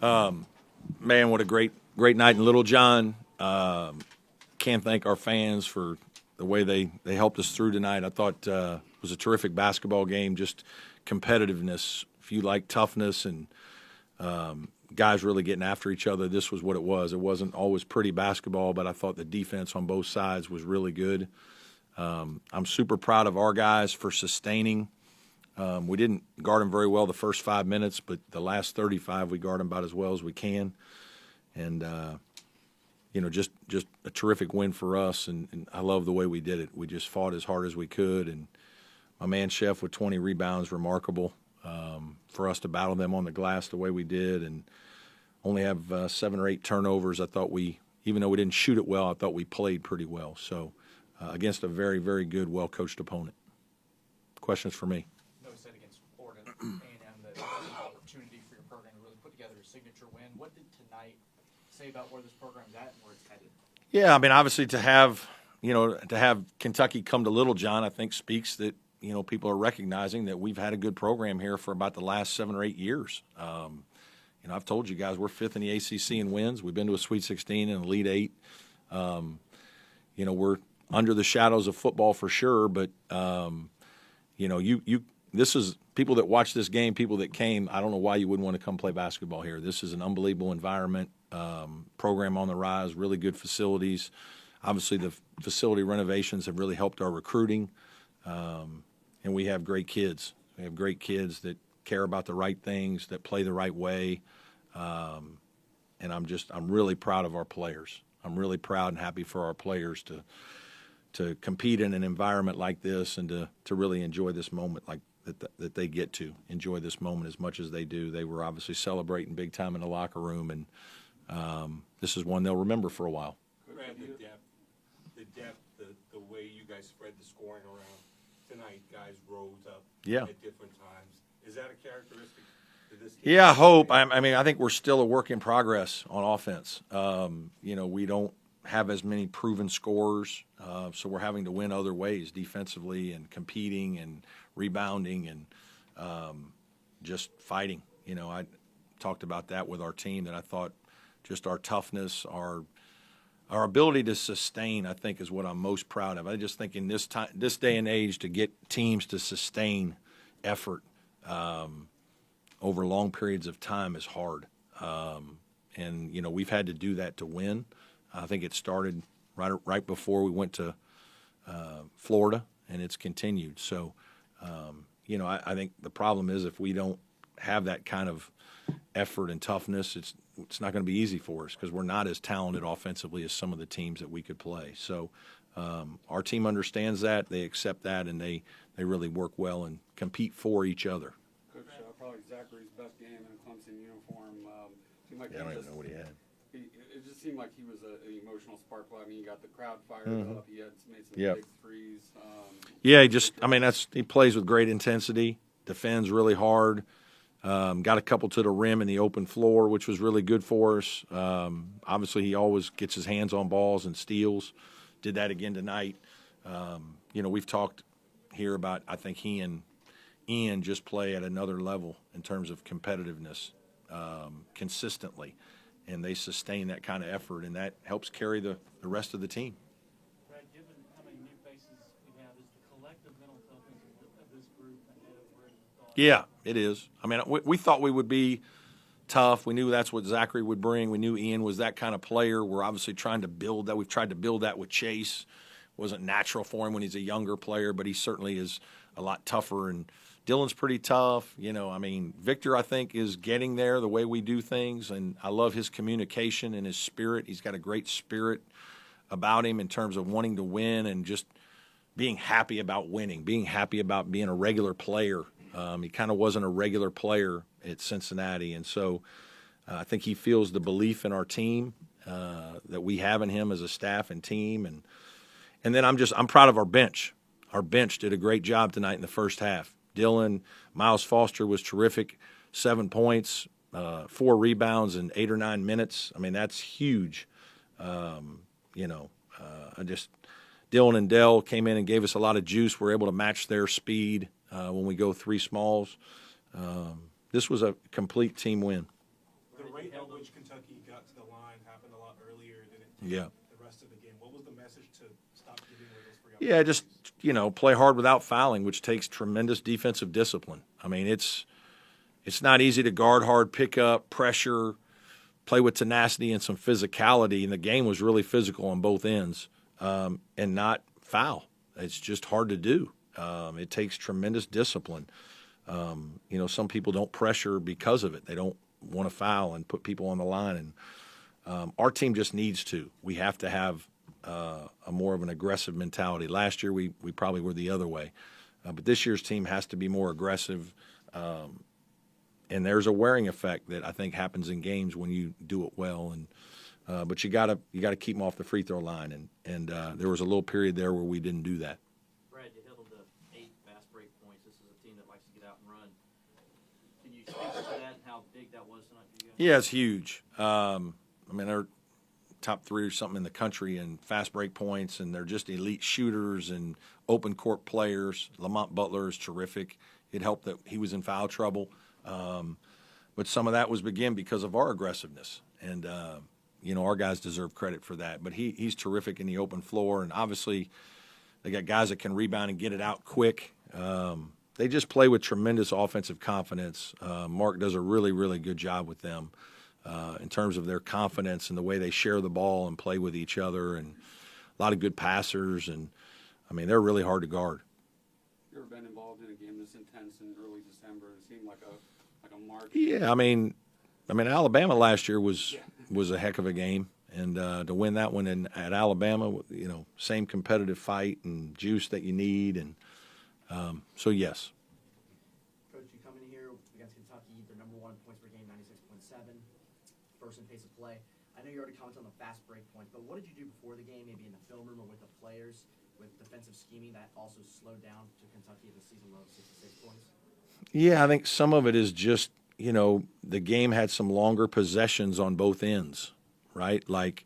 Man, what a great night in Little John. Can't thank our fans for the way they helped us through tonight. I thought it was a terrific basketball game, just competitiveness. If you like toughness and guys really getting after each other, this was what it was. It wasn't always pretty basketball, but I thought the defense on both sides was really good. I'm super proud of our guys for sustaining. We didn't guard them very well the first 5 minutes, but the last 35 we guard them about as well as we can. And, just a terrific win for us, and I love the way we did it. We just fought as hard as we could, and my man Chef with 20 rebounds, remarkable for us to battle them on the glass the way we did, and only have 7 or 8 turnovers. I thought even though we didn't shoot it well, I thought we played pretty well. So against a very, very good, well-coached opponent. Questions for me? A&M that was an opportunity for your program to really put together a signature win. What did tonight say about where this program's at and where it's headed? Yeah, I mean, obviously to have Kentucky come to Little John, I think speaks that, people are recognizing that we've had a good program here for about the last 7 or 8 years. I've told you guys we're 5th in the ACC in wins. We've been to a Sweet 16 and Elite 8. We're under the shadows of football for sure, but this is people that watch this game, people that came. I don't know why you wouldn't want to come play basketball here. This is an unbelievable environment, program on the rise, really good facilities. Obviously, the facility renovations have really helped our recruiting, and we have great kids. We have great kids that care about the right things, that play the right way, and I'm really proud of our players. I'm really proud and happy for our players to compete in an environment like this and to really enjoy this moment like that they get to enjoy this moment as much as they do. They were obviously celebrating big time in the locker room, and this is one they'll remember for a while. Brad, the depth, the way you guys spread the scoring around tonight, guys rose up at different times. Is that a characteristic of this team? Yeah, I hope. I think we're still a work in progress on offense. We don't have as many proven scorers, so we're having to win other ways defensively and competing and rebounding and just fighting. I talked about that with our team, that I thought just our toughness, our ability to sustain, I think, is what I'm most proud of. I just think in this day and age, to get teams to sustain effort over long periods of time is hard. And we've had to do that to win. I think it started right before we went to Florida, and it's continued. So, I think the problem is if we don't have that kind of effort and toughness, it's not going to be easy for us because we're not as talented offensively as some of the teams that we could play. So our team understands that, they accept that, and they really work well and compete for each other. Coach, probably Zachary's best game in a Clemson uniform. I don't even know what he had. It just seemed like he was an emotional spark plug. I mean, he got the crowd fired up. He had made some big threes. He plays with great intensity, defends really hard. Got a couple to the rim in the open floor, which was really good for us. Obviously, he always gets his hands on balls and steals. Did that again tonight. We've talked here about, I think he and Ian just play at another level in terms of competitiveness consistently. And they sustain that kind of effort, and that helps carry the rest of the team. Brad, given how many new faces we have, is the collective mental toughness of this group ahead of where you thought? Yeah, it is. I mean, we thought we would be tough. We knew that's what Zachary would bring. We knew Ian was that kind of player. We're obviously trying to build that. We've tried to build that with Chase. It wasn't natural for him when he's a younger player, but he certainly is a lot tougher, and Dylan's pretty tough. Victor, I think, is getting there the way we do things, and I love his communication and his spirit. He's got a great spirit about him in terms of wanting to win and just being happy about winning, being happy about being a regular player. He kind of wasn't a regular player at Cincinnati, and so I think he feels the belief in our team that we have in him as a staff and team, and then I'm proud of our bench. Our bench did a great job tonight in the first half. Dylan, Miles Foster was terrific, 7 points, 4 rebounds in 8 or 9 minutes. I mean, that's huge. Dylan and Dell came in and gave us a lot of juice. We're able to match their speed when we go 3 smalls. This was a complete team win. The Brad held them. which Kentucky got to the line happened a lot earlier than it Yeah. did the rest of the game. What was the message to stop giving away those free Yeah, opportunities? just play hard without fouling, which takes tremendous defensive discipline. I mean, it's not easy to guard hard, pick up, pressure, play with tenacity and some physicality. And the game was really physical on both ends, and not foul. It's just hard to do. It takes tremendous discipline. Some people don't pressure because of it. They don't want to foul and put people on the line. And our team just needs to. We have to have a more of an aggressive mentality. Last year we probably were the other way, but this year's team has to be more aggressive. And there's a wearing effect that I think happens in games when you do it well. And but you gotta keep them off the free throw line. And there was a little period there where we didn't do that. Brad, you held them to 8 fast break points. This is a team that likes to get out and run. Can you speak to that and how big that was tonight for you guys? Yeah, it's huge. They're top 3 or something in the country in fast break points, and they're just elite shooters and open court players. Lamont Butler is terrific. It helped that he was in foul trouble. But some of that was because of our aggressiveness. And, our guys deserve credit for that. But he's terrific in the open floor. And obviously they got guys that can rebound and get it out quick. They just play with tremendous offensive confidence. Mark does a really, really good job with them in terms of their confidence and the way they share the ball and play with each other. And a lot of good passers. And, they're really hard to guard. You ever been involved in a game this intense in early December? It seemed like a mark. Yeah, Alabama last year was a heck of a game, and to win that one at Alabama, same competitive fight and juice that you need, and so yes. Coach, you come in here against Kentucky, they're number 1 in points per game, 96.7, first in pace of play. I know you already commented on the fast break points, but what did you do before the game, maybe in the film room or with the players, with defensive scheming that also slowed down to Kentucky at the season low of 66 points? Yeah, I think some of it is just, the game had some longer possessions on both ends, right? Like,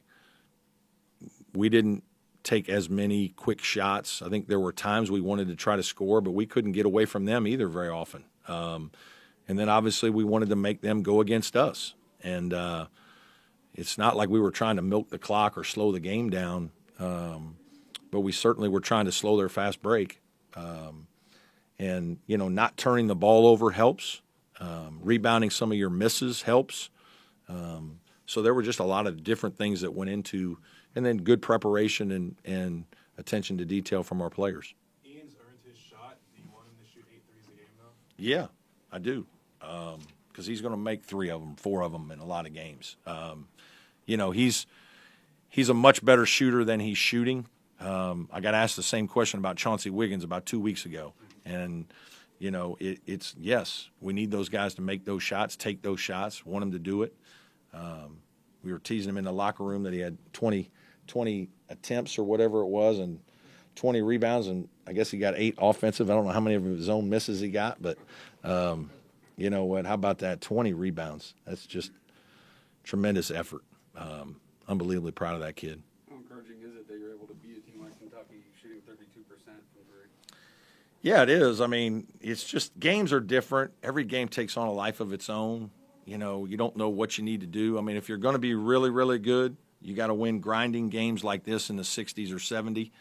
we didn't take as many quick shots. I think there were times we wanted to try to score, but we couldn't get away from them either very often. And then obviously we wanted to make them go against us. And it's not like we were trying to milk the clock or slow the game down, but we certainly were trying to slow their fast break. And, not turning the ball over helps. Rebounding some of your misses helps. So there were just a lot of different things that went into, and then good preparation and attention to detail from our players. Ian's earned his shot. Do you want him to shoot 8 threes a game now? Yeah, I do. Because he's going to make 3 of them, 4 of them in a lot of games. He's a much better shooter than he's shooting. I got asked the same question about Chauncey Wiggins about 2 weeks ago. And, it's yes, we need those guys to make those shots, take those shots, want them to do it. We were teasing him in the locker room that he had 20 attempts or whatever it was and 20 rebounds, and I guess he got 8 offensive. I don't know how many of his own misses he got, but you know what? How about that? 20 rebounds. That's just tremendous effort. Unbelievably proud of that kid. How encouraging is it that you're able to beat a team like Kentucky shooting 32% from 3? Yeah, it is. It's just games are different. Every game takes on a life of its own. You don't know what you need to do. If you're going to be really, really good, you got to win grinding games like this in the 60s or 70,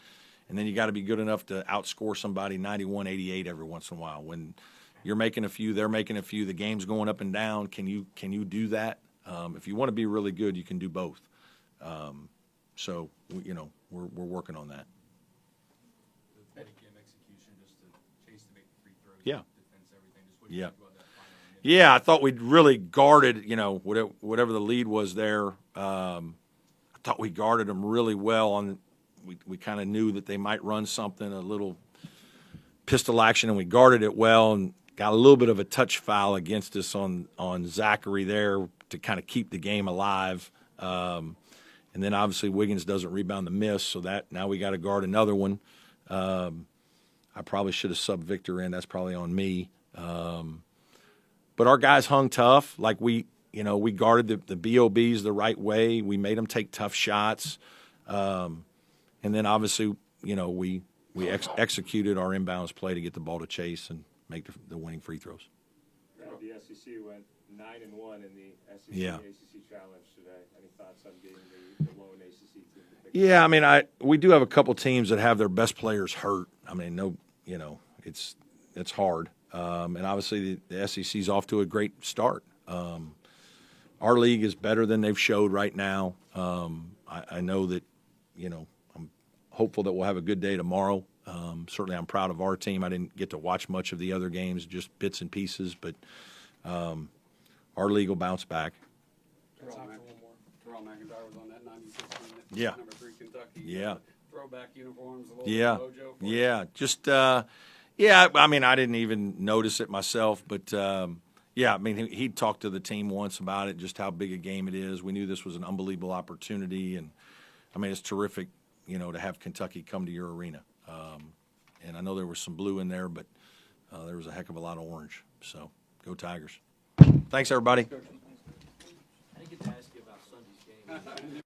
and then you got to be good enough to outscore somebody 91-88 every once in a while. When you're making a few, they're making a few, the game's going up and down. Can you do that? If you want to be really good, you can do both. So we're working on that. The game execution just to chase to make the free throws. Yeah. Defense, everything. Just what you Yeah. think about that final minute? Yeah, I thought we'd really guarded, whatever the lead was there. I thought we guarded them really well. We kind of knew that they might run something, a little pistol action, and we guarded it well and got a little bit of a touch foul against us on Zachary there to kind of keep the game alive. And then obviously Wiggins doesn't rebound the miss, so that now we got to guard another one. I probably should have subbed Victor in. That's probably on me. But our guys hung tough. Like we guarded the BOBs the right way. We made them take tough shots. And then obviously, we executed our inbounds play to get the ball to Chase and make the winning free throws. The SEC went 9-1 in the SEC Yeah. ACC Challenge today. Any thoughts on being the lone ACC team? to pick? Yeah, I mean, we do have a couple teams that have their best players hurt. I mean, it's hard, and obviously the SEC's off to a great start. Our league is better than they've showed right now. I know that, I'm hopeful that we'll have a good day tomorrow. Certainly, I'm proud of our team. I didn't get to watch much of the other games, just bits and pieces, but our league will bounce back. Terrell McIntyre was on that 96 team. Yeah. Number 3 Kentucky. Yeah. Throwback uniforms. A little Yeah, mojo for yeah, just yeah. I mean, I didn't even notice it myself, but yeah. I mean, he talked to the team once about it, just how big a game it is. We knew this was an unbelievable opportunity, and I mean, it's terrific, to have Kentucky come to your arena. And I know there was some blue in there, but there was a heck of a lot of orange. So go Tigers! Thanks, everybody. I didn't get to ask you about Sunday's game.